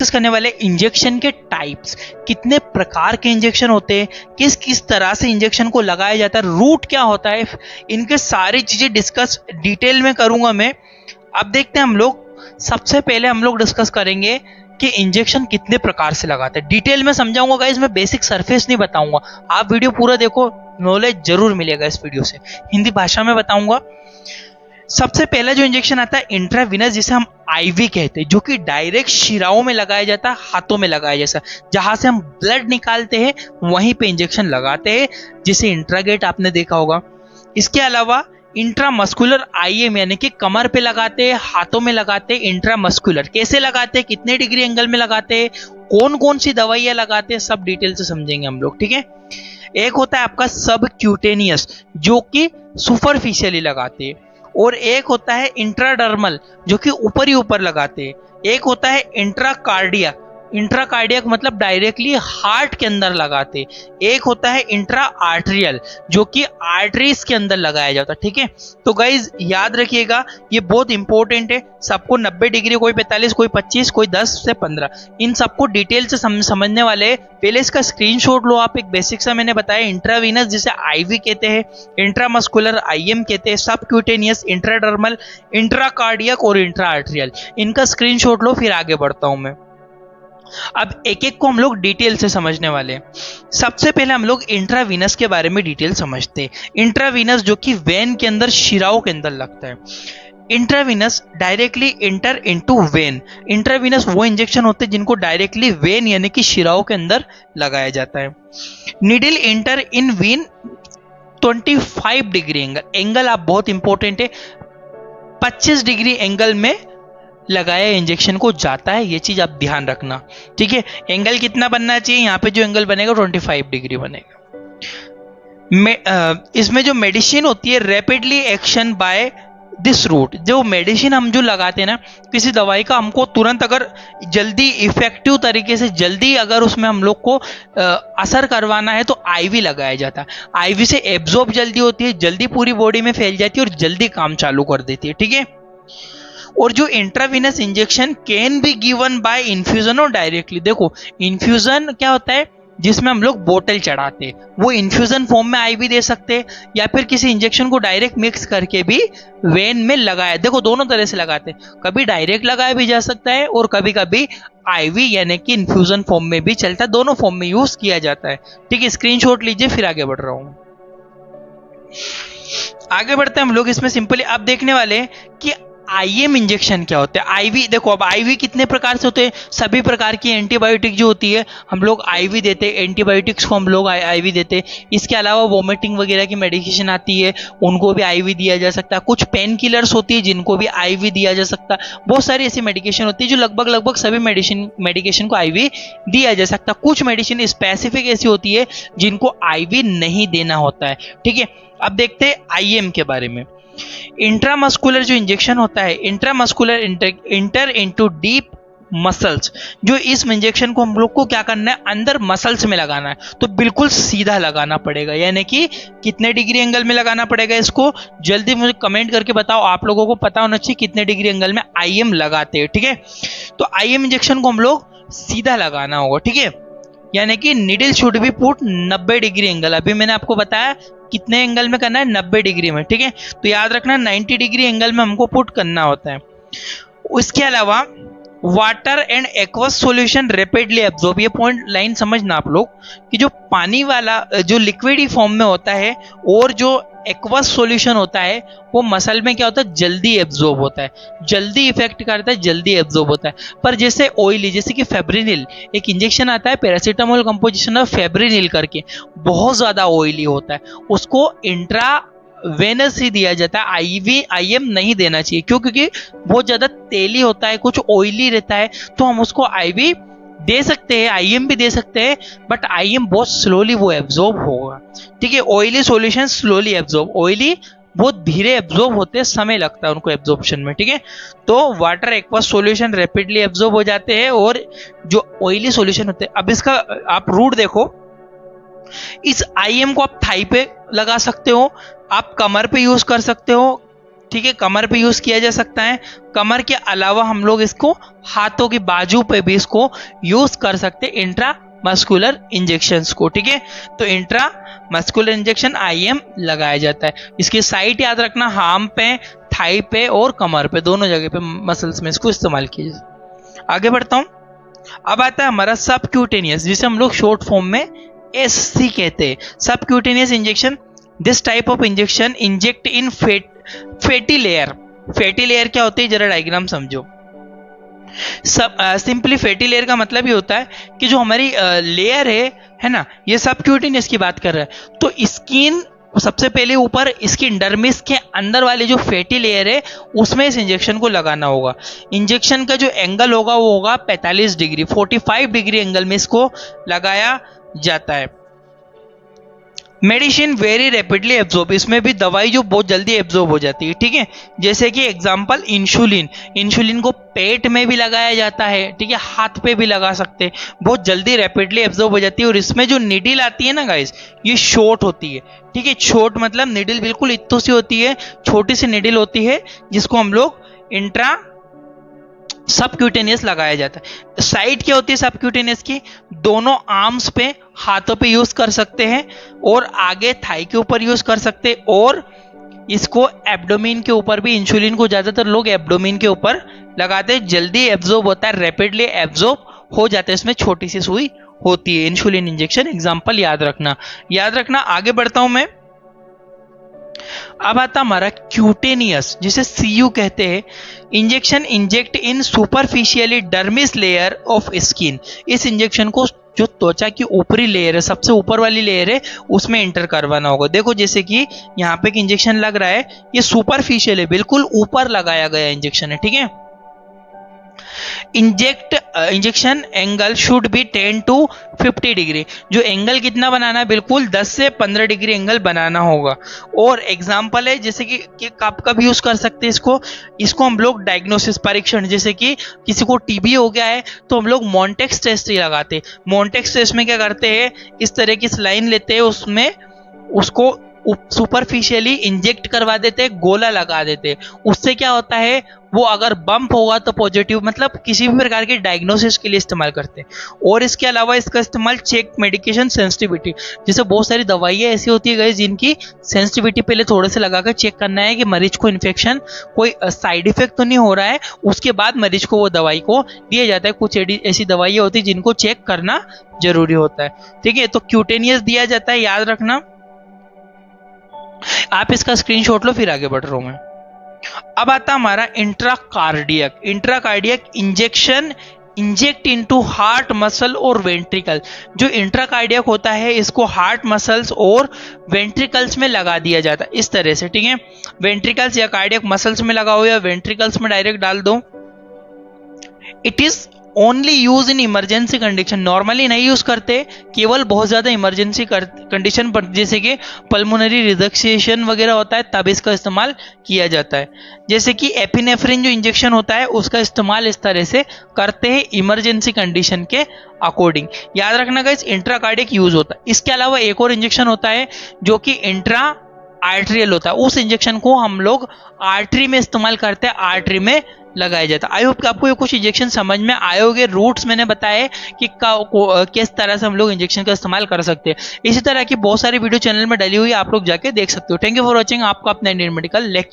Discuss करने वाले injection के टाइप्स, कितने प्रकार के इंजेक्शन होते हैं, किस किस तरह से इंजेक्शन को लगाया जाता है, रूट क्या होता है, इनके सारी चीजें डिस्कस डिटेल में करूंगा मैं। अब देखते हैं हम लोग, सबसे पहले हम लोग डिस्कस करेंगे कि इंजेक्शन कितने प्रकार से लगाते हैं। डिटेल में समझाऊंगा गाइस, मैं बेसिक सरफेस नहीं बताऊंगा, आप वीडियो पूरा देखो, नॉलेज जरूर मिलेगा इस वीडियो से। हिंदी भाषा में बताऊंगा। सबसे पहला जो इंजेक्शन आता है इंट्रावीनस, जिसे हम आईवी कहते हैं, जो कि डायरेक्ट शिराओं में लगाया जाता है, हाथों में लगाया जाता है, जहां से हम ब्लड निकालते हैं वहीं पे इंजेक्शन लगाते हैं, जिसे इंट्रागेट आपने देखा होगा। इसके अलावा इंट्रामस्कुलर आईएम, यानी कि कमर पे लगाते हैं, हाथों में लगाते हैं। इंट्रामस्कुलर कैसे लगाते हैं, कितने डिग्री एंगल में लगाते हैं, कौन कौन सी दवाइयां लगाते हैं, सब डिटेल से समझेंगे हम लोग, ठीक है। एक होता है आपका सब क्यूटेनियस, जो कि सुपरफिशियली लगाते हैं, और एक होता है इंट्राडर्मल, जो कि ऊपर ही ऊपर लगाते हैं। एक होता है इंट्राकार्डियक, इंट्राकार्डियक मतलब डायरेक्टली हार्ट के अंदर लगाते। एक होता है इंट्रा आर्टरियल, जो कि आर्टरीज के अंदर लगाया जाता है, ठीक है। तो गाइज याद रखिएगा, ये बहुत इंपॉर्टेंट है। सबको 90 डिग्री, कोई 45, कोई 25, कोई 10 से 15, इन सबको डिटेल से समझने वाले। पहले इसका स्क्रीनशॉट लो आप। एक बेसिक सा मैंने बताया, इंट्रावीनस जिसे आईवी कहते हैं, इंट्रामस्कुलर आईएम कहते हैं, सबक्यूटेनियस, इंट्राडर्मल, इंट्राकार्डियक और इंट्रा आर्टरियल। इनका स्क्रीनशॉट लो, फिर आगे बढ़ता हूं मैं। अब एक एक को हम लोग डिटेल से समझने वाले हैं। सबसे पहले हम लोग इंट्रावीनस के बारे में डिटेल समझते हैं। इंट्रावीनस जो कि वेन के अंदर, शिराओं के अंदर लगता है। Intravenous directly inter into when. Intravenous वो इंजेक्शन होते हैं जिनको डायरेक्टली वेन यानी कि शिराओं के अंदर लगाया जाता है। Needle inter in when 25 degree angle, angle आप बहुत इंपॉर्टेंट है, 25 डिग्री एंगल में लगाया इंजेक्शन को जाता है, ये चीज आप ध्यान रखना, ठीक है। एंगल कितना बनना चाहिए, यहाँ पे जो एंगल बनेगा 25 डिग्री बनेगा। इसमें जो मेडिसिन होती है, rapidly action by this route, जो मेडिसिन हम जो लगाते हैं ना, किसी दवाई का हमको तुरंत अगर जल्दी इफेक्टिव तरीके से जल्दी अगर उसमें हम लोग को असर करवाना है तो आईवी लगाया जाता है। आईवी से एब्जॉर्ब जल्दी होती है, जल्दी पूरी बॉडी में फैल जाती है और जल्दी काम चालू कर देती है, ठीक है। और जो intravenous injection can be given by infusion और डायरेक्टली, देखो इन्फ्यूजन क्या होता है, जिसमें हम लोग बोतल चढ़ाते हैं, वो इन्फ्यूजन फॉर्म में आईवी दे सकते हैं, या फिर किसी इंजेक्शन को डायरेक्ट मिक्स करके भी वेन में लगाया। देखो दोनों तरह से लगाते हैं, कभी डायरेक्ट लगाया भी जा सकता है और कभी कभी आईवी यानी कि इन्फ्यूजन फॉर्म में भी चलता है, दोनों फॉर्म में यूज किया जाता है, ठीक है। स्क्रीनशॉट लीजिए, फिर आगे बढ़ रहा हूं। आगे बढ़ते हैं हम लोग। इसमें सिंपली आप देखने वाले हैं कि आईएम इंजेक्शन क्या होते हैं। आईवी देखो, अब आईवी कितने प्रकार से होते हैं, सभी प्रकार की एंटीबायोटिक जो होती है हम लोग आईवी देते हैं, एंटीबायोटिक्स को हम लोग आईवी देते हैं। इसके अलावा वोमिटिंग वगैरह की मेडिकेशन आती है, उनको भी आईवी दिया जा सकता है। कुछ पेन किलर्स होती है जिनको भी आईवी दिया जा सकता है। बहुत सारी ऐसी मेडिकेशन होती है जो लगभग सभी मेडिकेशन को आईवी दिया जा सकता है। कुछ मेडिसिन स्पेसिफिक ऐसी होती है जिनको आईवी नहीं देना होता है, ठीक है। अब देखते हैं आईएम के बारे में। इंट्रामस्कुलर जो इंजेक्शन होता है, intramuscular inter into deep muscles, जो इस इंजेक्शन को हम लोग को क्या करना है, अंदर मसल्स में लगाना है, तो बिल्कुल सीधा लगाना पड़ेगा, यानी कि कितने डिग्री एंगल में लगाना पड़ेगा इसको, जल्दी मुझे कमेंट करके बताओ। आप लोगों को पता होना चाहिए कितने डिग्री एंगल में आईएम लगाते हैं, ठीक है। तो आईएम इंजेक्शन को हम लोग सीधा लगाना होगा, ठीक है, यानी कि needle should be put 90 degree angle. अभी मैंने आपको बताया कितने एंगल में करना है, 90 डिग्री में, ठीक है। तो याद रखना 90 डिग्री एंगल में हमको पुट करना होता है। उसके अलावा water and aqueous solution rapidly absorb, ये पॉइंट लाइन समझना आप लोग कि जो पानी वाला जो लिक्विड फॉर्म में होता है और जो एक्वस सॉल्यूशन होता है वो मसल में क्या होता है, जल्दी एब्जॉर्ब होता है, जल्दी इफेक्ट करता है, जल्दी एब्जॉर्ब होता है। पर जैसे ऑयली, जैसे कि फेब्रिनिल, एक इंजेक्शन आता है पैरासीटामोल कंपोजिशन ऑफ फेब्रिनिल करके, बहुत ज्यादा ऑयली होता है, उसको इंट्रा वेनस ही दिया जाता है, आईवी आईएम नहीं देना चाहिए। क्यों? क्योंकि बहुत ज्यादा तेली होता है, कुछ ऑयली रहता है, तो हम उसको आईवी दे सकते हैं, आईएम भी दे सकते हैं, बट आईएम बहुत स्लोली वो एब्जॉर्ब होगा, ठीक है। Oily solution slowly absorb, oily बहुत धीरे एब्जॉर्ब होते हैं, समय लगता है उनको एब्जॉर्प्शन में, ठीक है। तो water aqueous solution rapidly absorb हो जाते हैं और जो ऑयली सॉल्यूशन होते हैं, अब इसका आप रूट देखो, इस आईएम को आप थाई पे लगा सकते हो, आप कमर पे यूज कर सकते हो, ठीक है, कमर पे यूज किया जा सकता है। कमर के अलावा हम लोग इसको हाथों की बाजू पे भी इसको यूज कर सकते हैं इंट्रा मस्कुलर इंजेक्शंस को। ठीक है, तो इंट्रा मस्कुलर इंजेक्शन IM लगाया जाता है। इसकी साइट याद रखना, हार्म पे, थाई पे और कमर पे, दोनों जगह पे मसल्स में इसको इस्तेमाल किया जाए। आगे बढ़ता हूं। अब आता है हमारा सबक्यूटेनियस, जिसे हम लोग शॉर्ट फॉर्म में SC कहते हैं। Subcutaneous injection, this type of injection inject in fatty layer. Fatty layer क्या होती है, जरा डायग्राम समझो। सिंपली फैटी लेयर का मतलब ये होता है कि जो हमारी लेयर है ना, ये सबक्यूटेनियस की बात कर रहा है। तो स्किन सबसे पहले ऊपर स्किन डर्मिस के अंदर वाली जो फैटी लेयर है उसमें इस इंजेक्शन को लगाना होगा। इंजेक्शन का जो एंगल होगा वो होगा 45 डिग्री, 45 डिग्री एंगल में इसको लगाया जाता है। मेडिसिन वेरी रैपिडली एब्जॉर्ब, इसमें भी दवाई जो बहुत जल्दी एब्जॉर्ब हो जाती है। ठीक है, जैसे कि एग्जांपल इंसुलिन, इंसुलिन को पेट में भी लगाया जाता है, ठीक है, हाथ पे भी लगा सकते हैं, बहुत जल्दी रैपिडली एब्जॉर्ब हो जाती है। और इसमें जो निडिल आती है ना गाइस, ये शॉर्ट होती है। ठीक है, शॉर्ट मतलब निडिल बिल्कुल इतनी सी होती है, छोटी सी निडिल होती है, जिसको हम लोग इंट्रा सबक्यूटेनियस लगाया जाता है। साइड क्या होती है सबक्यूटेनियस की, दोनों आर्म्स पे, हाथों पे यूज कर सकते हैं, और आगे थाई के ऊपर यूज कर सकते हैं, और इसको एब्डोमेन के ऊपर भी, इंसुलिन को ज्यादातर लोग एब्डोमेन के ऊपर लगाते हैं, जल्दी एब्जॉर्ब होता है, रैपिडली एब्जॉर्ब हो जाता है। इसमें छोटी सी सुई होती है, इंसुलिन इंजेक्शन एग्जाम्पल याद रखना। आगे बढ़ता हूं मैं। अब आता हमारा क्यूटेनियस, जिसे CU कहते हैं। Injection inject in superficially dermis layer of skin, इस इंजेक्शन को जो त्वचा की ऊपरी लेयर है, सबसे ऊपर वाली लेयर है, उसमें इंटर करवाना होगा। देखो जैसे कि यहाँ पे एक इंजेक्शन लग रहा है, ये सुपरफिशियल है, बिल्कुल ऊपर लगाया गया इंजेक्शन है। ठीक है, injection angle should be 10 to 50 degree, जो एंगल कितना बनाना है, बिल्कुल 10 से 15 डिग्री एंगल बनाना होगा। और एग्जांपल है जैसे कि कब यूज कर सकते हैं इसको हम लोग डायग्नोसिस, परीक्षण, जैसे कि किसी को TB हो गया है तो हम लोग मॉन्टेक्स टेस्ट ही लगाते हैं। मॉन्टेक्स टेस्ट में क्या करते हैं, इस तरह की स्लाइन लेते हैं, उसमें उसको सुपरफिशियली इंजेक्ट करवा देते, गोला लगा देते। उससे क्या होता है, वो अगर बम्प होगा तो पॉजिटिव, मतलब किसी भी प्रकार के डायग्नोसिस के लिए इस्तेमाल करते हैं। और इसके अलावा इसका इस्तेमाल चेक मेडिकेशन सेंसिटिविटी, जैसे बहुत सारी दवाइयाँ ऐसी होती है गई जिनकी सेंसिटिविटी पहले थोड़े से लगाकर चेक करना है कि मरीज को इन्फेक्शन, कोई साइड इफेक्ट तो नहीं हो रहा है, उसके बाद मरीज को वो दवाई को दिया जाता है। कुछ ऐसी दवाइयाँ होती है जिनको चेक करना जरूरी होता है। ठीक है, तो क्यूटेनियस दिया जाता है, याद रखना। आप इसका स्क्रीनशॉट लो, फिर आगे बढ़ रहा हूं मैं। अब आता हमारा intracardiac. Intracardiac injection inject into heart muscle और वेंट्रिकल। जो इंट्राकार्डियक होता है इसको हार्ट मसल्स और वेंट्रिकल्स में लगा दिया जाता है, इस तरह से। ठीक है, वेंट्रिकल्स या कार्डियक मसल्स में लगाओ या वेंट्रिकल्स में डायरेक्ट डाल दो। It is only use in emergency condition, normally नहीं यूज करते, केवल बहुत ज्यादा इमरजेंसी कंडीशन पर, जैसे कि पल्मोनरी रिडक्शन वगैरह होता है, तब इसका इस्तेमाल किया जाता है। जैसे कि एपिनेफ्रिन जो इंजेक्शन होता है उसका इस्तेमाल इस तरह से करते हैं इमरजेंसी कंडीशन के अकॉर्डिंग। याद रखना गाइस, इंट्राकार्डिक यूज होता है। इसके अलावा एक और इंजेक्शन होता है जो कि इंट्रा आर्ट्रियल होता है, उस इंजेक्शन को हम लोग आर्टरी में इस्तेमाल करते हैं, आर्टरी में लगाया जाता है। आई होप कि आपको ये कुछ इंजेक्शन समझ में आए होंगे। रूट्स मैंने बताए कि किस तरह से हम लोग इंजेक्शन का इस्तेमाल कर सकते हैं। इसी तरह की बहुत सारी वीडियो चैनल में डली हुई, आप लोग जाके देख सकते हो। Thank you for watching. आपका अपना इंडियन मेडिकल लेक्चर